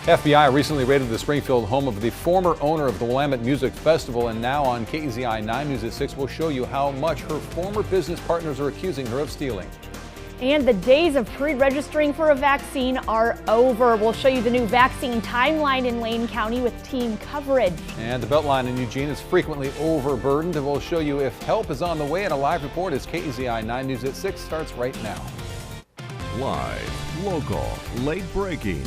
FBI recently raided the Springfield home of the former owner of the Willamette Music Festival, and now on KEZI 9 News at 6, we'll show you how much her former business partners are accusing her of stealing. And the days of pre-registering for a vaccine are over. We'll show you the new vaccine timeline in Lane County with team coverage. And the Beltline in Eugene is frequently overburdened, and we'll show you if help is on the way in a live report as KEZI 9 News at 6 starts right now. Live, local, late breaking.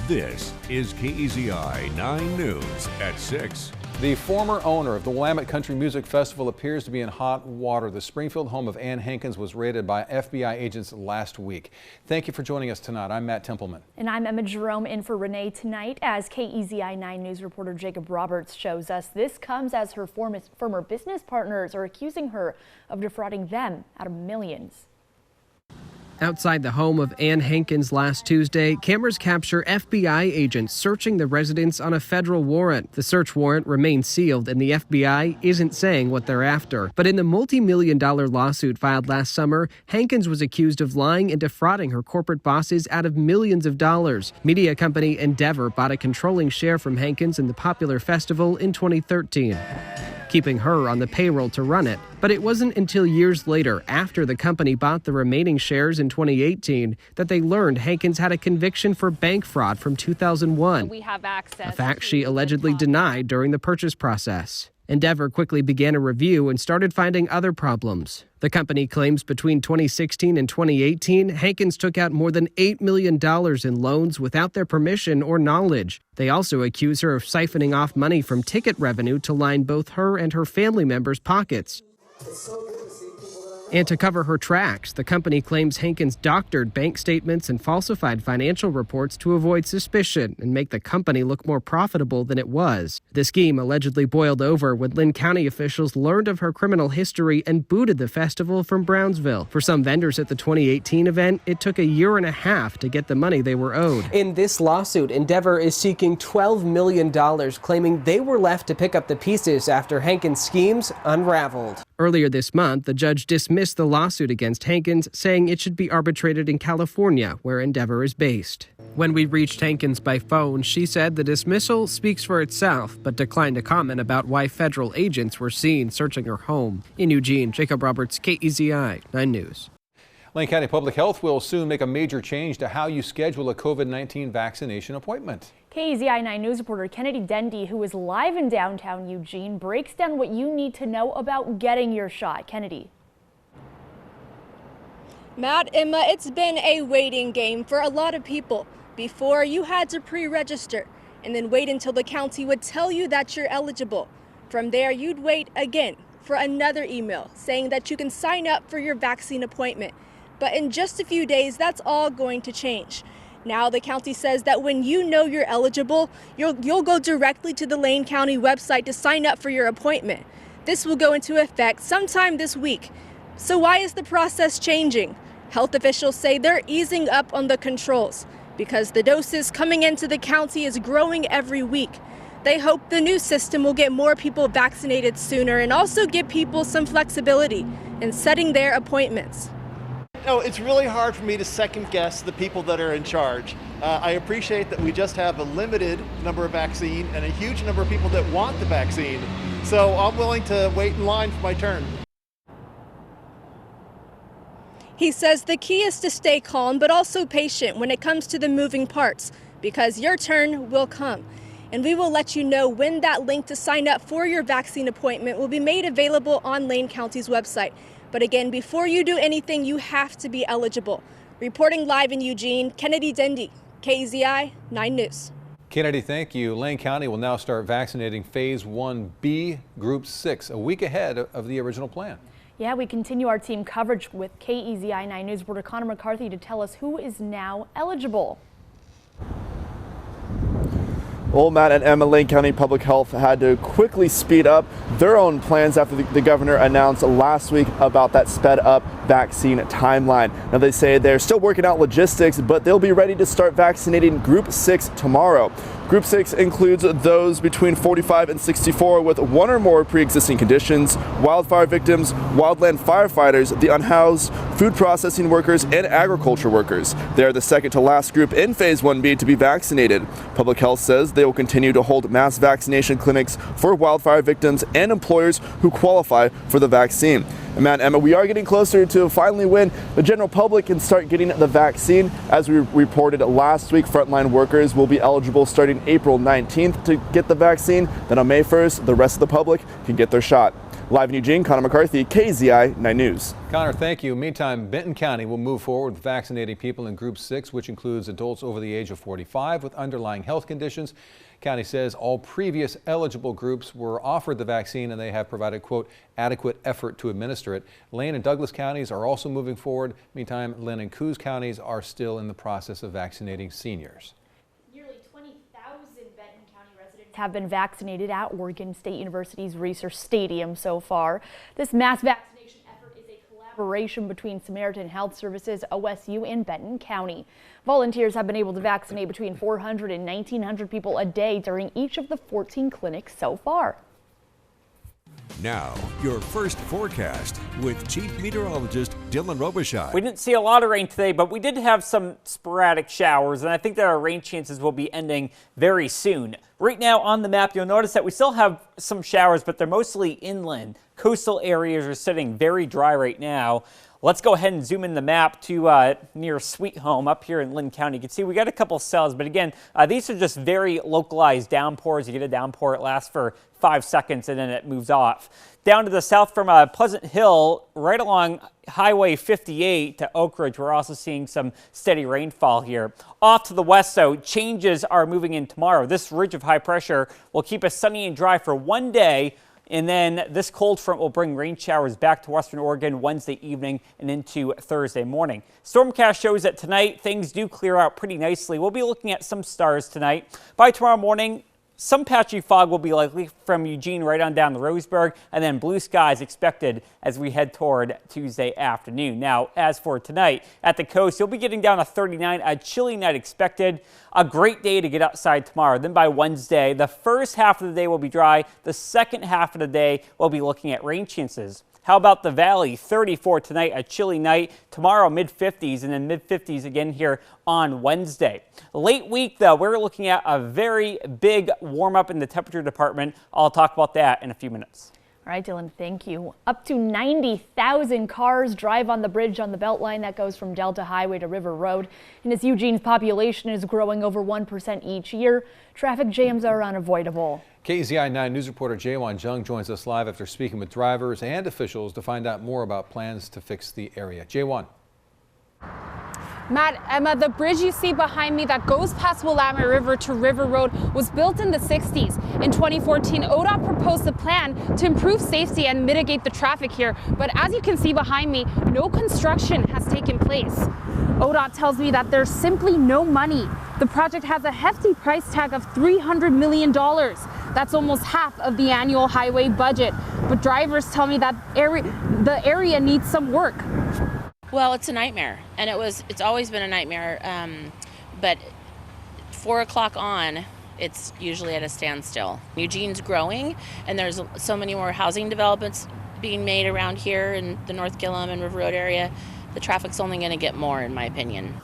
This is KEZI 9 News at 6. The former owner of the Willamette Country Music Festival appears to be in hot water. The Springfield home of Ann Hankins was raided by FBI agents last week. Thank you for joining us tonight. I'm Matt Templeman. And I'm Emma Jerome in for Renee tonight as KEZI 9 News reporter Jacob Roberts shows us. This comes as her former business partners are accusing her of defrauding them out of millions. Outside the home of Ann Hankins last Tuesday, cameras capture FBI agents searching the residence on a federal warrant. The search warrant remains sealed and the FBI isn't saying what they're after. But in the multi-million-dollar lawsuit filed last summer, Hankins was accused of lying and defrauding her corporate bosses out of millions of dollars. Media company Endeavor bought a controlling share from Hankins in the popular festival in 2013. Keeping her on the payroll to run it. But it wasn't until years later, after the company bought the remaining shares in 2018, that they learned Hankins had a conviction for bank fraud from 2001. We have access. A fact she allegedly denied during the purchase process. Endeavor quickly began a review and started finding other problems. The company claims between 2016 and 2018, Hankins took out more than $8 million in loans without their permission or knowledge. They also accuse her of siphoning off money from ticket revenue to line both her and her family members' pockets. And to cover her tracks, the company claims Hankins doctored bank statements and falsified financial reports to avoid suspicion and make the company look more profitable than it was. The scheme allegedly boiled over when Linn County officials learned of her criminal history and booted the festival from Brownsville. For some vendors at the 2018 event, it took a year and a half to get the money they were owed. In this lawsuit, Endeavor is seeking $12 million, claiming they were left to pick up the pieces after Hankins' schemes unraveled. Earlier this month, the judge dismissed the lawsuit against Hankins, saying it should be arbitrated in California, where Endeavor is based. When we reached Hankins by phone, she said the dismissal speaks for itself, but declined to comment about why federal agents were seen searching her home. In Eugene, Jacob Roberts, KEZI 9 News. Lane County Public Health will soon make a major change to how you schedule a COVID-19 vaccination appointment. KEZI 9 News reporter Kennedy Dendy, who is live in downtown Eugene, breaks down what you need to know about getting your shot. Kennedy. Matt, Emma, it's been a waiting game for a lot of people. Before, you had to pre-register and then wait until the county would tell you that you're eligible. From there, you'd wait again for another email saying that you can sign up for your vaccine appointment. But in just a few days, that's all going to change. Now the county says that when you know you're eligible, you'll go directly to the Lane County website to sign up for your appointment. This will go into effect sometime this week. So why is the process changing? Health officials say they're easing up on the controls because the doses coming into the county is growing every week. They hope the new system will get more people vaccinated sooner and also give people some flexibility in setting their appointments. No, it's really hard for me to second guess the people that are in charge. I appreciate that we just have a limited number of vaccine and a huge number of people that want the vaccine. So I'm willing to wait in line for my turn. He says the key is to stay calm but also patient when it comes to the moving parts because your turn will come. And we will let you know when that link to sign up for your vaccine appointment will be made available on Lane County's website. But again, before you do anything, you have to be eligible. Reporting live in Eugene, Kennedy Dendy, KEZI 9 News. Kennedy, thank you. Lane County will now start vaccinating Phase 1B, Group 6, a week ahead of the original plan. Yeah, we continue our team coverage with KEZI 9 News reporter Connor McCarthy to tell us who is now eligible. Well, Matt and Emma, Lane County Public Health had to quickly speed up their own plans after the governor announced last week about that sped up vaccine timeline. Now they say they're still working out logistics, but they'll be ready to start vaccinating Group 6 tomorrow. Group 6 includes those between 45 and 64 with one or more pre-existing conditions, wildfire victims, wildland firefighters, the unhoused, food processing workers, and agriculture workers. They are the second to last group in Phase 1B to be vaccinated. Public Health says they will continue to hold mass vaccination clinics for wildfire victims and employers who qualify for the vaccine. And Matt, Emma, we are getting closer to finally when the general public can start getting the vaccine. As we reported last week, frontline workers will be eligible starting April 19th to get the vaccine. Then on May 1st, the rest of the public can get their shot. Live in Eugene, Connor McCarthy, KEZI 9 News. Connor, thank you. Meantime, Benton County will move forward with vaccinating people in Group 6, which includes adults over the age of 45 with underlying health conditions. County says all previous eligible groups were offered the vaccine and they have provided, quote, adequate effort to administer it. Lane and Douglas counties are also moving forward. Meantime, Lynn and Coos counties are still in the process of vaccinating seniors. Nearly 20,000 Benton County residents have been vaccinated at Oregon State University's Research Stadium so far. This mass vaccination effort is a collaboration between Samaritan Health Services, OSU, and Benton County. Volunteers have been able to vaccinate between 400 and 1,900 people a day during each of the 14 clinics so far. Now, your first forecast with Chief Meteorologist Dylan Robichaud. We didn't see a lot of rain today, but we did have some sporadic showers, and I think that our rain chances will be ending very soon. Right now on the map, you'll notice that we still have some showers, but they're mostly inland. Coastal areas are sitting very dry right now. Let's go ahead and zoom in the map to near Sweet Home up here in Lynn County. You can see we got a couple cells, but again, these are just very localized downpours. You get a downpour, it lasts for 5 seconds and then it moves off. Down to the south from Pleasant Hill, right along Highway 58 to Oak Ridge, we're also seeing some steady rainfall here. Off to the west, though, changes are moving in tomorrow. This ridge of high pressure will keep us sunny and dry for one day. And then this cold front will bring rain showers back to western Oregon Wednesday evening and into Thursday morning. Stormcast shows that tonight things do clear out pretty nicely. We'll be looking at some stars tonight. By tomorrow morning, some patchy fog will be likely from Eugene right on down to Roseburg, and then blue skies expected as we head toward Tuesday afternoon. Now, as for tonight, at the coast, you'll be getting down to 39, a chilly night expected. A great day to get outside tomorrow. Then by Wednesday, the first half of the day will be dry. The second half of the day, we'll be looking at rain chances. How about the Valley? 34 tonight, a chilly night. Tomorrow, mid-50s, and then mid-50s again here on Wednesday. Late week, though, we're looking at a very big warm-up in the temperature department. I'll talk about that in a few minutes. All right, Dylan, thank you. Up to 90,000 cars drive on the bridge on the Beltline that goes from Delta Highway to River Road. And as Eugene's population is growing over 1% each year, traffic jams are unavoidable. KEZI 9 News reporter Jaewon Jung joins us live after speaking with drivers and officials to find out more about plans to fix the area. Jaewon. Matt, Emma, the bridge you see behind me that goes past Willamette River to River Road was built in the 60s. In 2014, ODOT proposed a plan to improve safety and mitigate the traffic here. But as you can see behind me, no construction has taken place. ODOT tells me that there's simply no money. The project has a hefty price tag of $300 million. That's almost half of the annual highway budget. But drivers tell me that the area needs some work. Well, it's a nightmare, and it's always been a nightmare, but 4 o'clock on, it's usually at a standstill. Eugene's growing, and there's so many more housing developments being made around here in the North Gillum and River Road area. The traffic's only going to get more, in my opinion.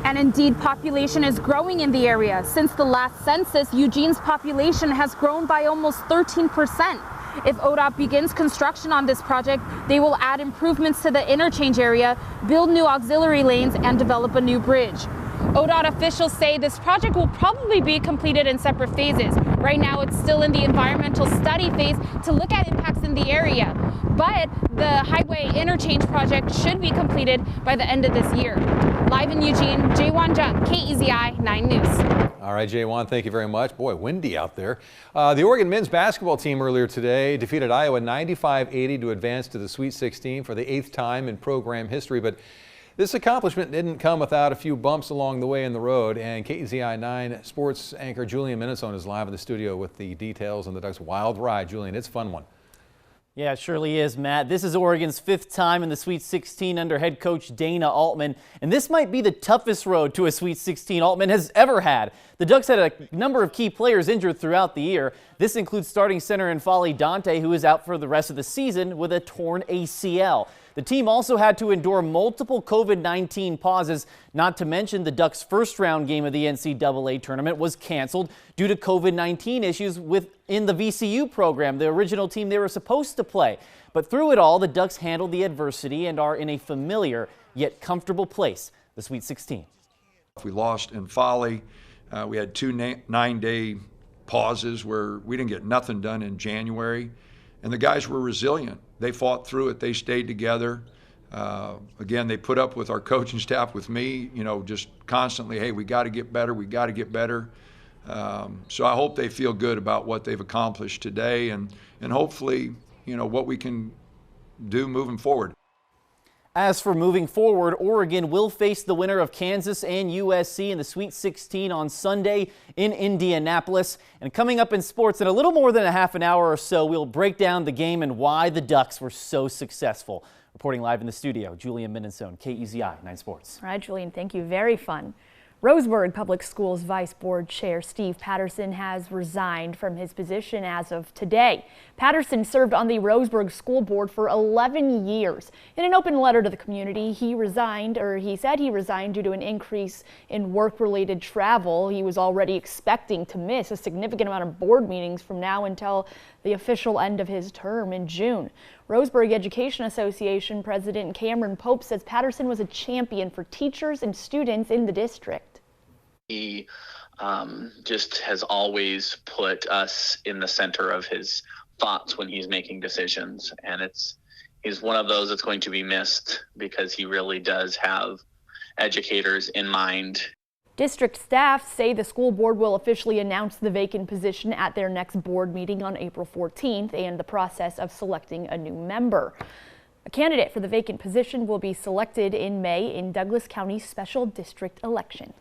And indeed, population is growing in the area. Since the last census, Eugene's population has grown by almost 13%. If ODOT begins construction on this project, they will add improvements to the interchange area, build new auxiliary lanes, and develop a new bridge. ODOT officials say this project will probably be completed in separate phases. Right now, it's still in the environmental study phase to look at impacts in the area. But the highway interchange project should be completed by the end of this year. Live in Eugene, Jaewon Jung, KEZI 9 News. All right, Jaewon, thank you very much. Boy, windy out there. The Oregon men's basketball team earlier today defeated Iowa 95-80 to advance to the Sweet 16 for the 8th time in program history. But this accomplishment didn't come without a few bumps along the way in the road. And KEZI 9 sports anchor Julian Minnesota is live in the studio with the details on the Ducks' wild ride. Julian, it's a fun one. Yeah, it surely is, Matt. This is Oregon's 5th time in the Sweet 16 under head coach Dana Altman, and this might be the toughest road to a Sweet 16 Altman has ever had. The Ducks had a number of key players injured throughout the year. This includes starting center N'Faly Dante, who is out for the rest of the season with a torn ACL. The team also had to endure multiple COVID-19 pauses, not to mention the Ducks' first-round game of the NCAA tournament was canceled due to COVID-19 issues within the VCU program, the original team they were supposed to play. But through it all, the Ducks handled the adversity and are in a familiar yet comfortable place, the Sweet 16. We lost N'Faly. We had two 9-day pauses where we didn't get nothing done in January. And the guys were resilient. They fought through it. They stayed together. Again, they put up with our coaching staff, with me, just constantly, hey, we got to get better. We got to get better. So I hope they feel good about what they've accomplished today and hopefully, what we can do moving forward. As for moving forward, Oregon will face the winner of Kansas and USC in the Sweet 16 on Sunday in Indianapolis. And coming up in sports in a little more than a half an hour or so, we'll break down the game and why the Ducks were so successful. Reporting live in the studio, Julian Minnesone, KEZI 9 Sports. All right, Julian, thank you. Very fun. Roseburg Public Schools Vice Board Chair Steve Patterson has resigned from his position as of today. Patterson served on the Roseburg School Board for 11 years. In an open letter to the community, he said he resigned due to an increase in work-related travel. He was already expecting to miss a significant amount of board meetings from now until the official end of his term in June. Roseburg Education Association President Cameron Pope says Patterson was a champion for teachers and students in the district. He just has always put us in the center of his thoughts when he's making decisions, and he's one of those that's going to be missed because he really does have educators in mind. District staff say the school board will officially announce the vacant position at their next board meeting on April 14th and the process of selecting a new member. A candidate for the vacant position will be selected in May in Douglas County's special district election.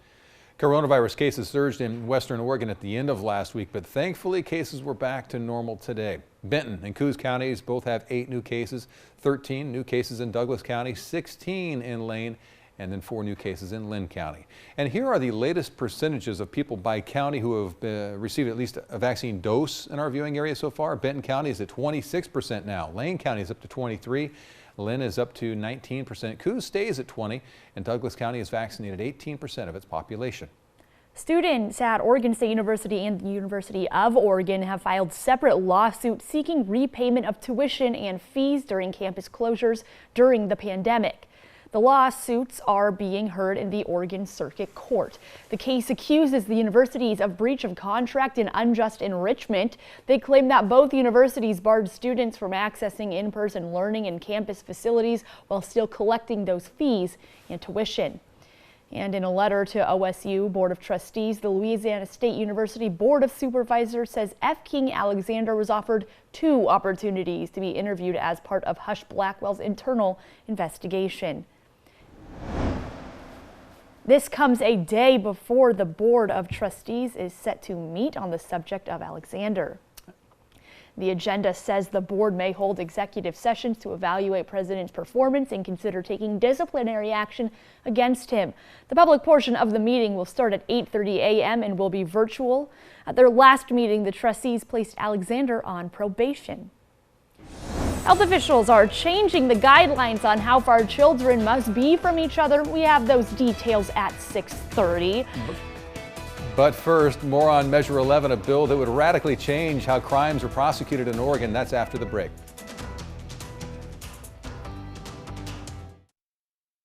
Coronavirus cases surged in Western Oregon at the end of last week, but thankfully cases were back to normal today. Benton and Coos counties both have 8 new cases, 13 new cases in Douglas County, 16 in Lane, and then 4 new cases in Linn County. And here are the latest percentages of people by county who have received at least a vaccine dose in our viewing area so far. Benton County is at 26% now. Lane County is up to 23%. Linn is up to 19%. Coos stays at 20%, and Douglas County has vaccinated 18% of its population. Students at Oregon State University and the University of Oregon have filed separate lawsuits seeking repayment of tuition and fees during campus closures during the pandemic. The lawsuits are being heard in the Oregon Circuit Court. The case accuses the universities of breach of contract and unjust enrichment. They claim that both universities barred students from accessing in-person learning in campus facilities while still collecting those fees and tuition. And in a letter to OSU Board of Trustees, the Louisiana State University Board of Supervisors says F. King Alexander was offered 2 opportunities to be interviewed as part of Hush Blackwell's internal investigation. This comes a day before the Board of Trustees is set to meet on the subject of Alexander. The agenda says the board may hold executive sessions to evaluate President's performance and consider taking disciplinary action against him. The public portion of the meeting will start at 8:30 a.m. and will be virtual. At their last meeting, the trustees placed Alexander on probation. Health officials are changing the guidelines on how far children must be from each other. We have those details at 6:30. But first, more on Measure 11, a bill that would radically change how crimes are prosecuted in Oregon. That's after the break.